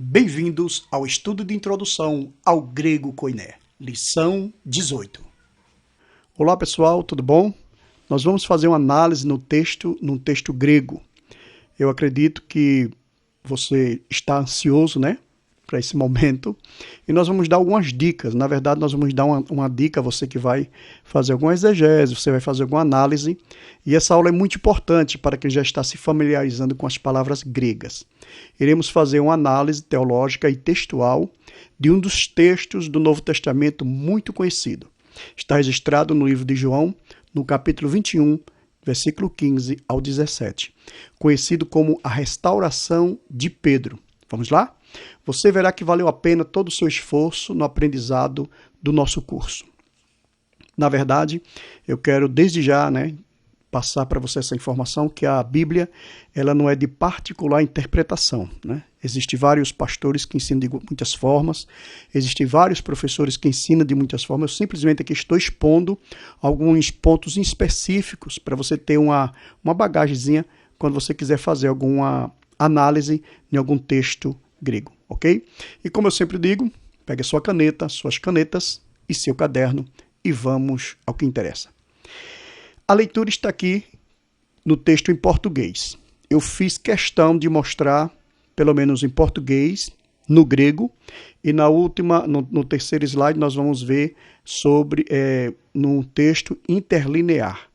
Bem-vindos ao estudo de introdução ao grego koiné, lição 18. Olá pessoal, tudo bom? Nós vamos fazer uma análise num texto grego. Eu acredito que você está ansioso, né, para esse momento, e nós vamos dar algumas dicas. Na verdade, nós vamos dar uma dica a você que vai fazer alguma exegese, você vai fazer alguma análise, e essa aula é muito importante para quem já está se familiarizando com as palavras gregas. Iremos fazer uma análise teológica e textual de um dos textos do Novo Testamento muito conhecido. Está registrado no livro de João, no capítulo 21, versículo 15 ao 17, conhecido como a restauração de Pedro. Vamos lá? Você verá que valeu a pena todo o seu esforço no aprendizado do nosso curso. Na verdade, eu quero desde já, passar para você essa informação que a Bíblia ela não é de particular interpretação. Existem vários pastores que ensinam de muitas formas, existem vários professores que ensinam de muitas formas. Eu simplesmente aqui estou expondo alguns pontos específicos para você ter uma bagagemzinha quando você quiser fazer alguma análise em algum texto grego, ok? E como eu sempre digo, pegue a sua caneta, suas canetas e seu caderno e vamos ao que interessa. A leitura está aqui no texto em português. Eu fiz questão de mostrar, pelo menos em português, no grego, e no terceiro slide nós vamos ver sobre no texto interlinear,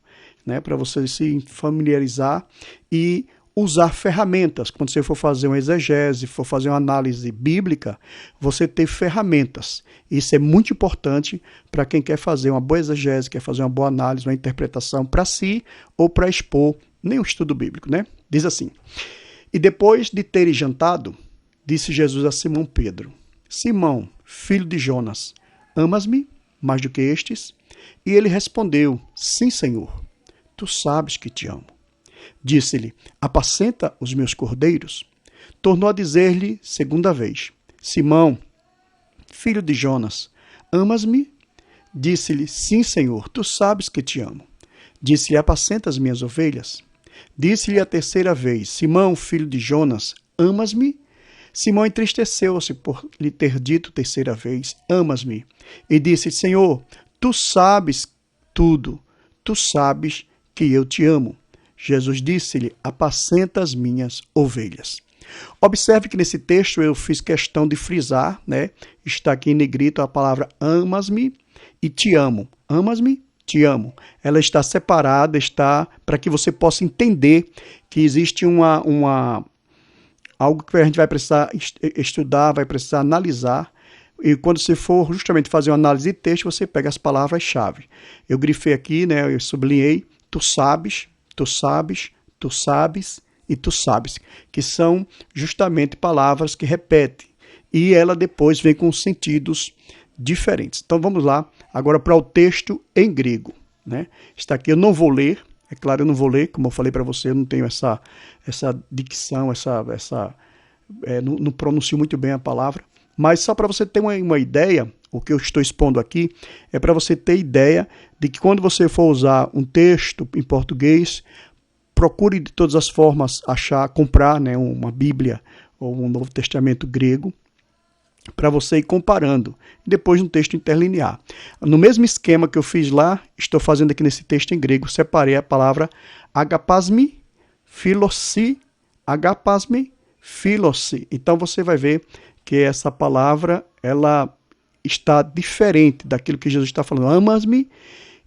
para você se familiarizar e usar ferramentas. Quando você for fazer uma exegese, for fazer uma análise bíblica, você ter ferramentas. Isso é muito importante para quem quer fazer uma boa exegese, quer fazer uma boa análise, uma interpretação para si ou para expor nem o estudo bíblico, Diz assim: E depois de terem jantado, disse Jesus a Simão Pedro: Simão, filho de Jonas, amas-me mais do que estes? E ele respondeu: Sim, Senhor, tu sabes que te amo. Disse-lhe: Apacenta os meus cordeiros. Tornou a dizer-lhe segunda vez: Simão, filho de Jonas, amas-me? Disse-lhe: Sim, Senhor, tu sabes que te amo. Disse-lhe: Apacenta as minhas ovelhas. Disse-lhe a terceira vez: Simão, filho de Jonas, amas-me? Simão entristeceu-se por lhe ter dito terceira vez: Amas-me? E disse: Senhor, tu sabes tudo, tu sabes que eu te amo. Jesus disse-lhe: Apacenta as minhas ovelhas. Observe que nesse texto eu fiz questão de frisar, está aqui em negrito a palavra amas-me e te amo. Amas-me, te amo. Ela está separada, está para que você possa entender que existe algo que a gente vai precisar estudar, vai precisar analisar. E quando você for justamente fazer uma análise de texto, você pega as palavras-chave. Eu grifei aqui, eu sublinhei: tu sabes, tu sabes, tu sabes e tu sabes, que são justamente palavras que repetem. E ela depois vem com sentidos diferentes. Então vamos lá agora para o texto em grego. Está aqui, eu não vou ler, é claro, eu não vou ler, como eu falei para você, eu não tenho essa dicção, não pronuncio muito bem a palavra, mas só para você ter uma ideia, o que eu estou expondo aqui é para você ter ideia de que quando você for usar um texto em português, procure de todas as formas comprar uma Bíblia ou um Novo Testamento grego, para você ir comparando, depois no texto interlinear. No mesmo esquema que eu fiz lá, estou fazendo aqui nesse texto em grego, separei a palavra agapasmi, philossi, agapasmi, philossi. Então você vai ver que essa palavra, ela está diferente daquilo que Jesus está falando. Amas-me,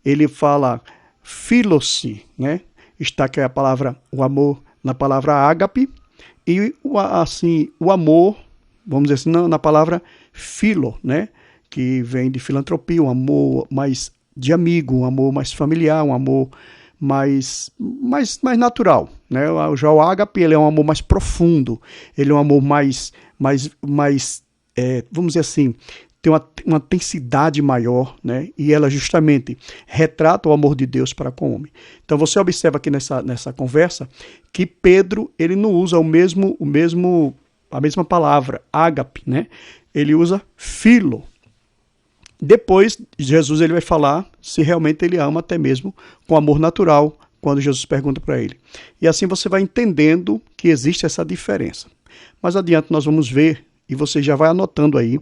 ele fala philossi, Está aqui a palavra, o amor, na palavra ágape, e o amor, vamos dizer assim, na palavra philo, que vem de filantropia, um amor mais de amigo, um amor mais familiar, um amor mais natural. Já o ágape, ele é um amor mais profundo, ele é um amor mais vamos dizer assim, tem uma intensidade maior, e ela justamente retrata o amor de Deus para com o homem. Então você observa aqui nessa conversa que Pedro ele não usa a mesma palavra, ágape, ele usa philo. Depois Jesus ele vai falar se realmente ele ama até mesmo com amor natural, quando Jesus pergunta para ele. E assim você vai entendendo que existe essa diferença. Mais adiante nós vamos ver e você já vai anotando aí.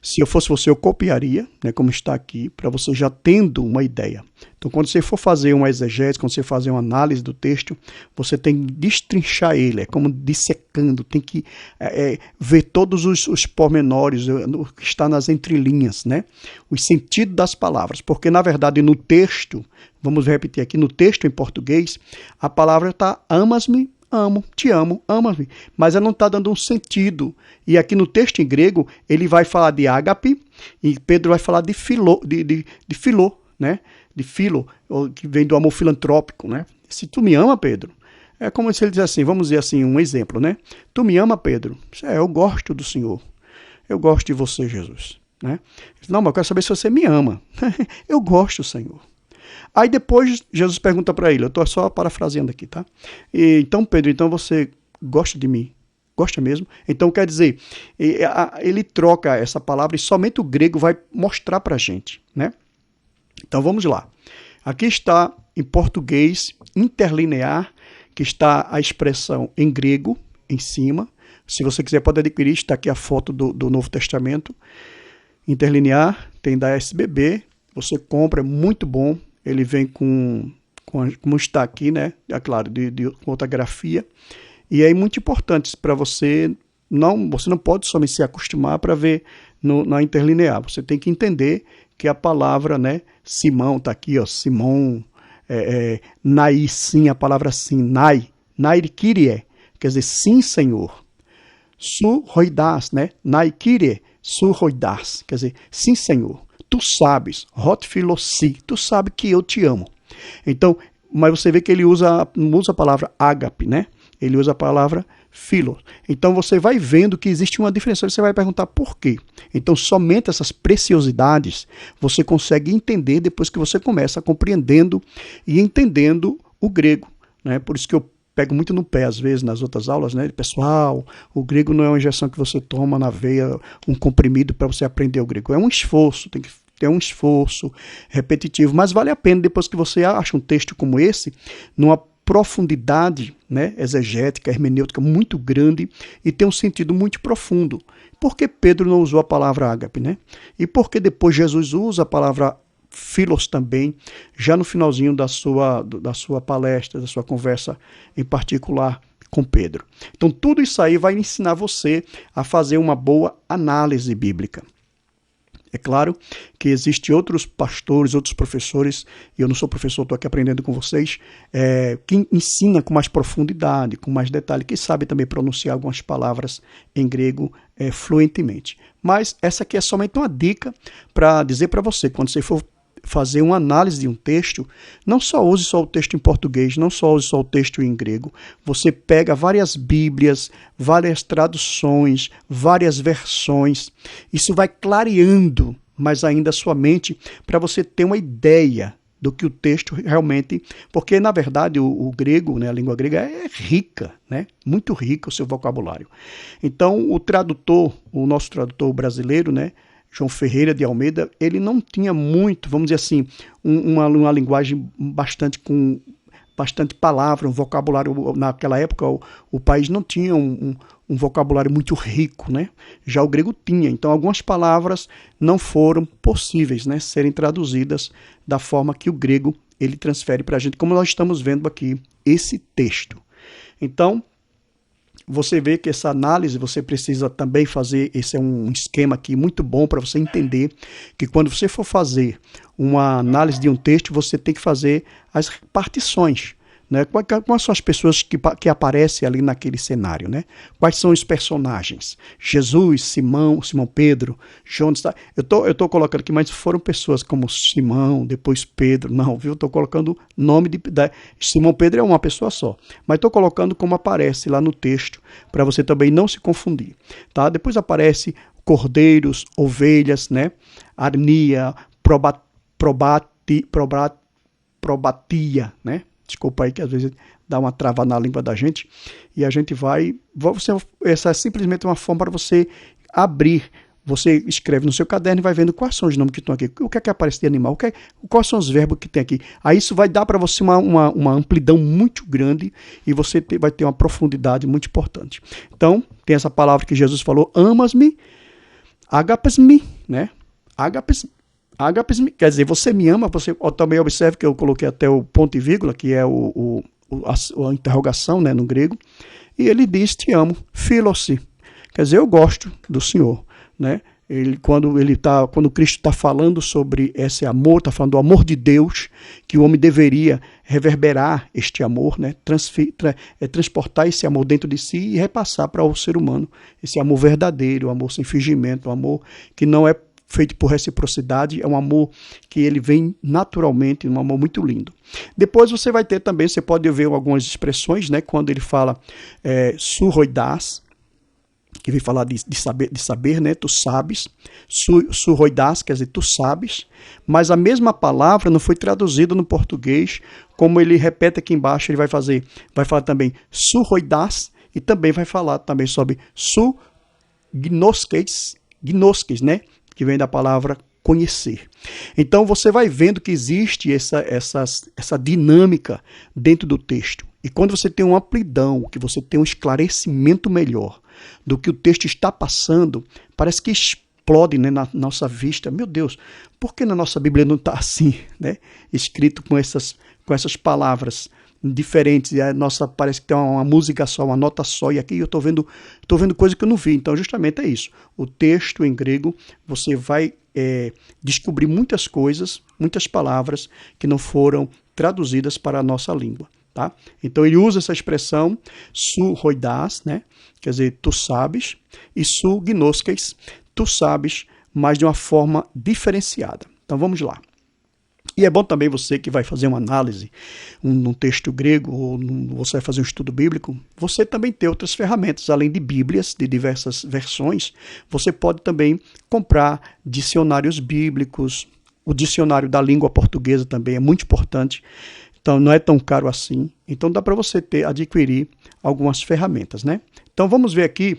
Se eu fosse você, eu copiaria, né, como está aqui, para você já tendo uma ideia. Então, quando você for fazer uma exegese, quando você fazer uma análise do texto, você tem que destrinchar ele, é como dissecando, tem que ver todos os pormenores, o que está nas entrelinhas, né, os sentidos das palavras, porque, na verdade, no texto, vamos repetir aqui, no texto em português, a palavra está amas-me, amo, te amo, ama-me, mas ela não está dando um sentido. E aqui no texto em grego, ele vai falar de ágape, e Pedro vai falar de filô, né? De filo, que vem do amor filantrópico, né? Se tu me ama, Pedro, é como se ele diz assim, vamos dizer assim, um exemplo, né? Tu me ama, Pedro? Eu gosto do Senhor. Eu gosto de você, Jesus, né? Não, mas eu quero saber se você me ama. Eu gosto, Senhor. Aí depois Jesus pergunta para ele, eu estou só parafraseando aqui, tá? Então, Pedro, então você gosta de mim? Gosta mesmo? Então quer dizer, ele troca essa palavra e somente o grego vai mostrar para a gente, né? Então vamos lá. Aqui está em português interlinear, que está a expressão em grego em cima. Se você quiser pode adquirir, está aqui a foto do Novo Testamento. Interlinear, tem da SBB, você compra, é muito bom. Ele vem como está aqui, né? É claro, com outra grafia. E é muito importante para você não pode somente se acostumar para ver na interlinear. Você tem que entender que a palavra, né? Simão, está aqui, ó, Simão, nai, sim, a palavra sim, nai kyrie, quer dizer, sim, Senhor. Su roidas, né? Nai kyrie, su roidas, quer dizer, sim, Senhor. Tu sabes, hot filossi, tu sabe que eu te amo. Então, mas você vê que ele não usa a palavra ágape, né? Ele usa a palavra philo. Então você vai vendo que existe uma diferença. Você vai perguntar por quê. Então somente essas preciosidades você consegue entender depois que você começa compreendendo e entendendo o grego, né? Por isso que eu pego muito no pé, às vezes, nas outras aulas, né? Pessoal, o grego não é uma injeção que você toma na veia, um comprimido para você aprender o grego. É um esforço, tem que ter um esforço repetitivo, mas vale a pena depois que você acha um texto como esse, numa profundidade, né, exegética, hermenêutica muito grande e tem um sentido muito profundo. Por que Pedro não usou a palavra ágape, né? E por que depois Jesus usa a palavra filos também, já no finalzinho da sua palestra, da sua conversa em particular com Pedro. Então tudo isso aí vai ensinar você a fazer uma boa análise bíblica. É claro que existem outros pastores, outros professores, e eu não sou professor, estou aqui aprendendo com vocês, que ensina com mais profundidade, com mais detalhe, que sabe também pronunciar algumas palavras em grego fluentemente. Mas essa aqui é somente uma dica para dizer para você, quando você for fazer uma análise de um texto, não só use só o texto em português, não só use só o texto em grego, você pega várias bíblias, várias traduções, várias versões, isso vai clareando mais ainda a sua mente para você ter uma ideia do que o texto realmente, porque na verdade o grego, né, a língua grega é rica, né, muito rica o seu vocabulário. Então o nosso tradutor brasileiro, né, João Ferreira de Almeida, ele não tinha muito, vamos dizer assim, uma linguagem com bastante palavra, um vocabulário. Naquela época o país não tinha um vocabulário muito rico, né? Já o grego tinha, então algumas palavras não foram possíveis, né, serem traduzidas da forma que o grego ele transfere para a gente, como nós estamos vendo aqui esse texto. Então, você vê que essa análise você precisa também fazer, esse é um esquema aqui muito bom para você entender que quando você for fazer uma análise de um texto, você tem que fazer as partições, né? Quais são as pessoas que aparecem ali naquele cenário, né? Quais são os personagens? Jesus, Simão Pedro, Jonas. Eu estou colocando aqui, mas foram pessoas como Simão, depois Pedro. Não, viu? Estou colocando o nome Simão Pedro é uma pessoa só. Mas estou colocando como aparece lá no texto, para você também não se confundir. Tá? Depois aparece cordeiros, ovelhas, né? Arnia, probatia, né? Desculpa aí que às vezes dá uma trava na língua da gente. E a gente essa é simplesmente uma forma para você abrir você escreve no seu caderno e vai vendo quais são os nomes que estão aqui. O que é que aparece de animal? Quais são os verbos que tem aqui? Aí isso vai dar para você uma amplidão muito grande e você vai ter uma profundidade muito importante. Então, tem essa palavra que Jesus falou, amas-me, agapes-me, né? Agapes-me, quer dizer, você me ama, você também observe que eu coloquei até o ponto e vírgula, que é a interrogação, né, no grego, e ele diz, te amo, philosi, quer dizer, eu gosto do Senhor, né? Quando Cristo está falando sobre esse amor, está falando do amor de Deus, que o homem deveria reverberar este amor, né? Transportar esse amor dentro de si e repassar para o ser humano, esse amor verdadeiro, o amor sem fingimento, o amor que não é feito por reciprocidade, é um amor que ele vem naturalmente, um amor muito lindo. Depois você vai ter também, você pode ver algumas expressões, né? Quando ele fala surroidás, que vem falar de saber, né? Tu sabes. Surroidás, quer dizer, tu sabes. Mas a mesma palavra não foi traduzida no português, como ele repete aqui embaixo, ele vai falar também surroidás, e também vai falar também sobre gnosques, né? Que vem da palavra conhecer. Então você vai vendo que existe essa dinâmica dentro do texto. E quando você tem uma amplidão, que você tem um esclarecimento melhor do que o texto está passando, parece que explode, né, na nossa vista. Meu Deus, por que na nossa Bíblia não está assim, né? Escrito com essas palavras diferentes, e a nossa parece que tem uma música só, uma nota só, e aqui eu estou vendo coisa que eu não vi. Então justamente é isso, o texto em grego você vai descobrir muitas coisas, muitas palavras que não foram traduzidas para a nossa língua, tá? Então ele usa essa expressão surroidás, né? Quer dizer, tu sabes, e gnosques, tu sabes, mas de uma forma diferenciada. Então vamos lá. E é bom também você que vai fazer uma análise num texto grego, ou você vai fazer um estudo bíblico, você também ter outras ferramentas, além de bíblias, de diversas versões, você pode também comprar dicionários bíblicos, o dicionário da língua portuguesa também é muito importante, então não é tão caro assim, então dá para você adquirir algumas ferramentas, né? Então vamos ver aqui,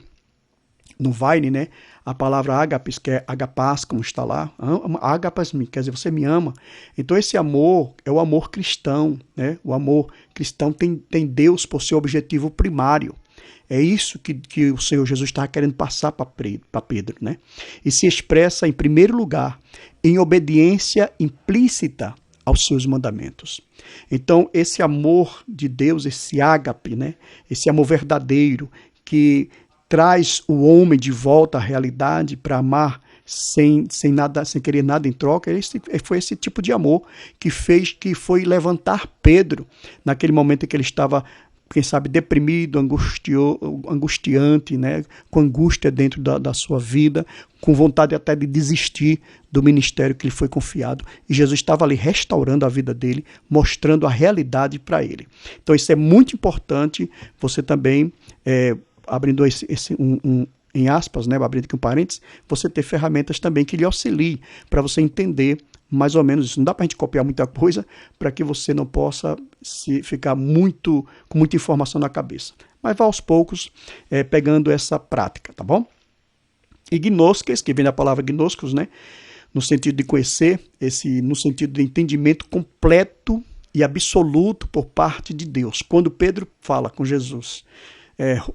no Vine, né, a palavra agapes, que é agapás, como está lá, agapas, quer dizer, você me ama. Então esse amor é o amor cristão, né? O amor cristão tem Deus por seu objetivo primário. É isso que o Senhor Jesus estava querendo passar para Pedro, né? E se expressa, em primeiro lugar, em obediência implícita aos seus mandamentos. Então esse amor de Deus, esse ágape, né? Esse amor verdadeiro que traz o homem de volta à realidade para amar sem querer nada em troca, foi esse tipo de amor que foi levantar Pedro naquele momento em que ele estava, quem sabe, deprimido, angustiante, né? Com angústia dentro da sua vida, com vontade até de desistir do ministério que lhe foi confiado. E Jesus estava ali restaurando a vida dele, mostrando a realidade para ele. Então isso é muito importante, você também abrindo em aspas, né, abrindo aqui um parênteses, você ter ferramentas também que lhe auxiliem para você entender mais ou menos isso. Não dá para a gente copiar muita coisa para que você não possa ficar com muita informação na cabeça. Mas vá aos poucos pegando essa prática, tá bom? E gnosques, que vem da palavra gnoskos, né, no sentido de conhecer, no sentido de entendimento completo e absoluto por parte de Deus. Quando Pedro fala com Jesus,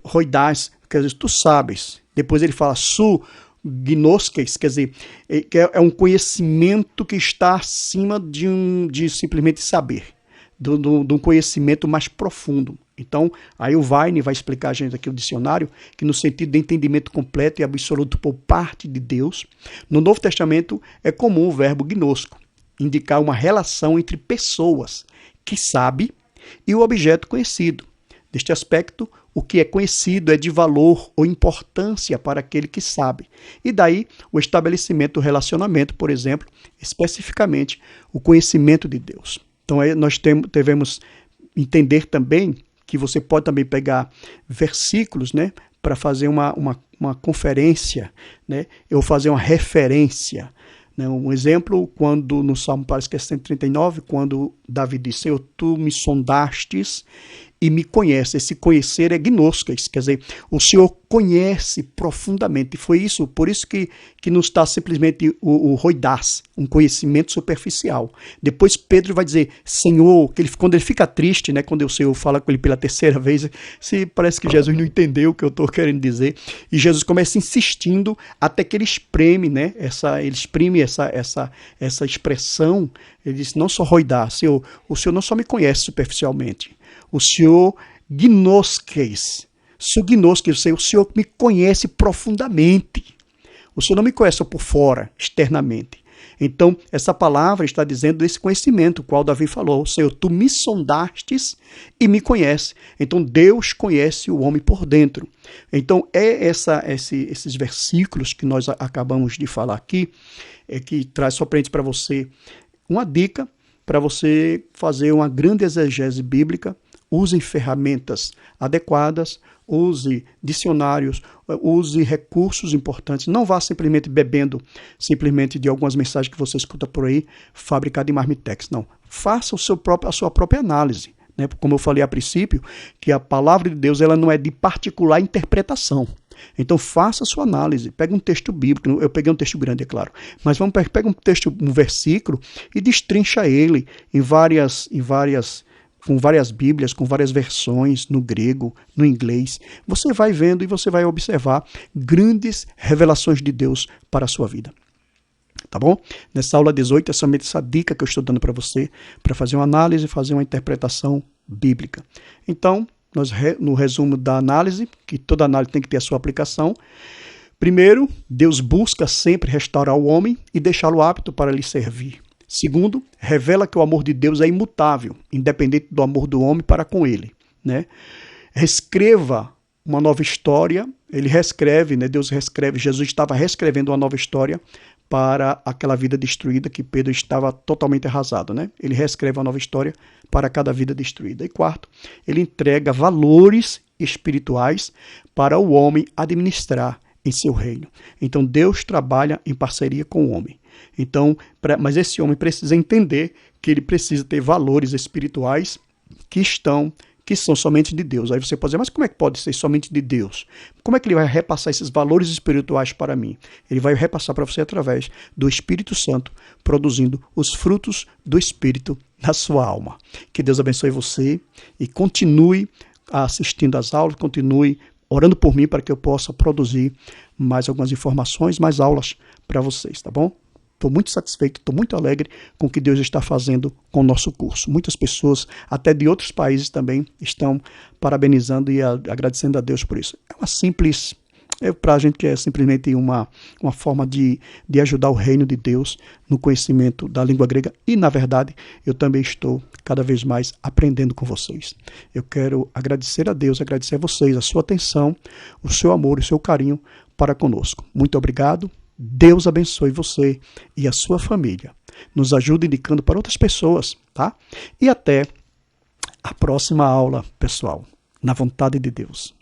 roidás, quer dizer, tu sabes. Depois ele fala gnosques, quer dizer, é um conhecimento que está acima de simplesmente saber, de um conhecimento mais profundo. Então, aí o Vine vai explicar a gente aqui o dicionário, que no sentido de entendimento completo e absoluto por parte de Deus, no Novo Testamento é comum o verbo gnosco, indicar uma relação entre pessoas que sabe e o objeto conhecido. Deste aspecto, o que é conhecido é de valor ou importância para aquele que sabe. E daí o estabelecimento do relacionamento, por exemplo, especificamente o conhecimento de Deus. Então nós devemos entender também que você pode também pegar versículos, né, para fazer uma conferência, né, ou fazer uma referência. Um exemplo, quando no Salmo, parece que é 139, quando Davi diz, Senhor, tu me sondastes e me conhece. Esse conhecer é gnoskos, quer dizer, o Senhor conhece profundamente. Foi isso, por isso que não está simplesmente o roidás, um conhecimento superficial. Depois Pedro vai dizer, Senhor, que quando ele fica triste, né, quando o Senhor fala com ele pela terceira vez, parece que Jesus não entendeu o que eu estou querendo dizer, e Jesus começa insistindo até que ele exprime, né, ele exprime essa expressão. Ele diz, não só roidás, Senhor, o Senhor não só me conhece superficialmente, o Senhor gnoskes, o Senhor me conhece profundamente. O Senhor não me conhece só por fora, externamente. Então, essa palavra está dizendo desse conhecimento, o qual Davi falou. Senhor, tu me sondastes e me conhece. Então, Deus conhece o homem por dentro. Então, esses versículos que nós acabamos de falar aqui, que traz só para você uma dica para você fazer uma grande exegese bíblica. Use ferramentas adequadas, use dicionários, use recursos importantes. Não vá simplesmente bebendo simplesmente de algumas mensagens que você escuta por aí, fabricada em marmitex. Não. Faça a sua própria análise. Né? Como eu falei a princípio, que a palavra de Deus ela não é de particular interpretação. Então faça a sua análise, pega um texto bíblico, eu peguei um texto grande, é claro, mas pega um versículo e destrincha ele com várias bíblias, com várias versões no grego, no inglês. Você vai vendo e você vai observar grandes revelações de Deus para a sua vida. Tá bom? Nessa aula 18 é somente essa dica que eu estou dando para você, para fazer uma análise e fazer uma interpretação bíblica. Então, no resumo da análise, que toda análise tem que ter a sua aplicação. Primeiro, Deus busca sempre restaurar o homem e deixá-lo apto para lhe servir. Segundo, revela que o amor de Deus é imutável, independente do amor do homem para com ele. Né? Reescreva uma nova história, ele reescreve, né? Deus reescreve, Jesus estava reescrevendo uma nova história para aquela vida destruída que Pedro estava totalmente arrasado. Né? Ele reescreve uma nova história para cada vida destruída. E quarto, ele entrega valores espirituais para o homem administrar em seu reino. Então Deus trabalha em parceria com o homem. Então, mas esse homem precisa entender que ele precisa ter valores espirituais que são somente de Deus. Aí você pode dizer, mas como é que pode ser somente de Deus? Como é que ele vai repassar esses valores espirituais para mim? Ele vai repassar para você através do Espírito Santo, produzindo os frutos do Espírito na sua alma. Que Deus abençoe você e continue assistindo às aulas, continue orando por mim para que eu possa produzir mais algumas informações, mais aulas para vocês, tá bom? Estou muito satisfeito, estou muito alegre com o que Deus está fazendo com o nosso curso. Muitas pessoas, até de outros países também, estão parabenizando e agradecendo a Deus por isso. É uma simples, para a gente que é simplesmente uma forma de ajudar o reino de Deus no conhecimento da língua grega. E, na verdade, eu também estou cada vez mais aprendendo com vocês. Eu quero agradecer a Deus, agradecer a vocês, a sua atenção, o seu amor e o seu carinho para conosco. Muito obrigado. Deus abençoe você e a sua família. Nos ajude indicando para outras pessoas, tá? E até a próxima aula, pessoal. Na vontade de Deus.